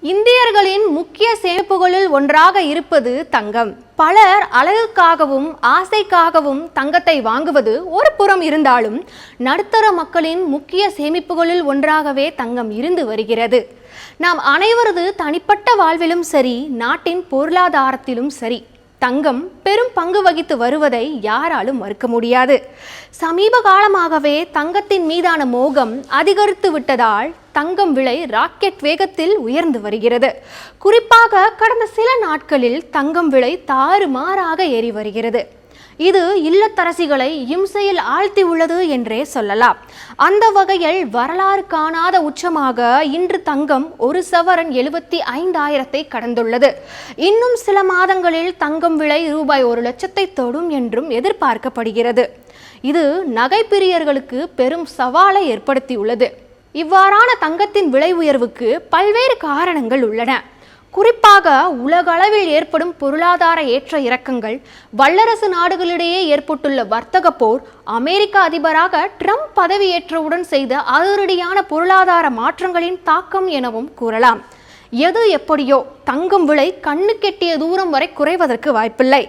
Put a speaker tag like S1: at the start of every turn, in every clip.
S1: இந்தியர்களின் முக்கிய சேமிப்புகளில் ஒன்றாக இருப்பது தங்கம். பலர் அழகுக்காகவும் ஆசைக்காகவும் தங்கத்தை வாங்குவது ஒரு புறம் இருந்தாலும் நடுத்தர மக்களின் முக்கிய சேமிப்புகளில் ஒன்றாகவே தங்கம் இருந்து வருகிறது. நாம் அனைவரது தனிப்பட்ட வாழ்விலும் சரி, நாட்டின் பொருளாதாரத்திலும் சரி, தங்கம் பெரும் பங்கு வகித்து வருவதை யாராலும் மறுக்க முடியாது. சமீப காலமாகவே தங்கத்தின் மீதான மோகம் அதிகரித்து விட்டதால் தங்கம் விலை ராக்கெட் வேகத்தில் உயர்ந்து வருகிறது. குறிப்பாக கடந்த சில நாட்களில் தங்கம் விலை தாறுமாறாக ஏறி வருகிறது. இது இல்லத்தரசிகளை இம்சையில் ஆழ்த்தி உள்ளது என்றே சொல்லலாம். அந்த வகையில் வரலாறு காணாத உச்சமாக இன்று தங்கம் ஒரு சவரன் 75,000 கடந்துள்ளது. இன்னும் சில மாதங்களில் தங்கம் விலை ரூபாய் 1,00,000 தொடும் என்றும் எதிர்பார்க்கப்படுகிறது. இது நகை பிரியர்களுக்கு பெரும் சவாலை ஏற்படுத்தியுள்ளது. இவ்வாறான தங்கத்தின் விலை உயர்வுக்கு பல்வேறு காரணங்கள் உள்ளன. குறிப்பாக உலகளவில் ஏற்படும் பொருளாதார ஏற்ற இறக்கங்கள், வல்லரசு நாடுகளிடையே ஏற்பட்டுள்ள வர்த்தக போர், அமெரிக்க அதிபராக ட்ரம்ப் பதவியேற்றவுடன் செய்த அதிரடியான பொருளாதார மாற்றங்களின் தாக்கம் எனவும் கூறலாம். எது எப்படியோ தங்கம் விலை கண்ணு கெட்டிய தூரம் வரை குறைவதற்கு வாய்ப்பில்லை.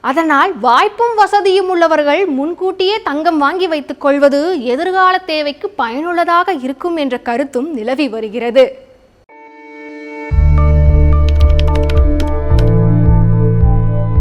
S1: அதனால் வாய்ப்பும் வசதியும் உள்ளவர்கள் முன்கூட்டியே தங்கம் வாங்கி வைத்துக் கொள்வது எதிர்கால தேவைக்கு பயனுள்ளதாக இருக்கும் என்ற கருத்தும் நிலவி வருகிறது.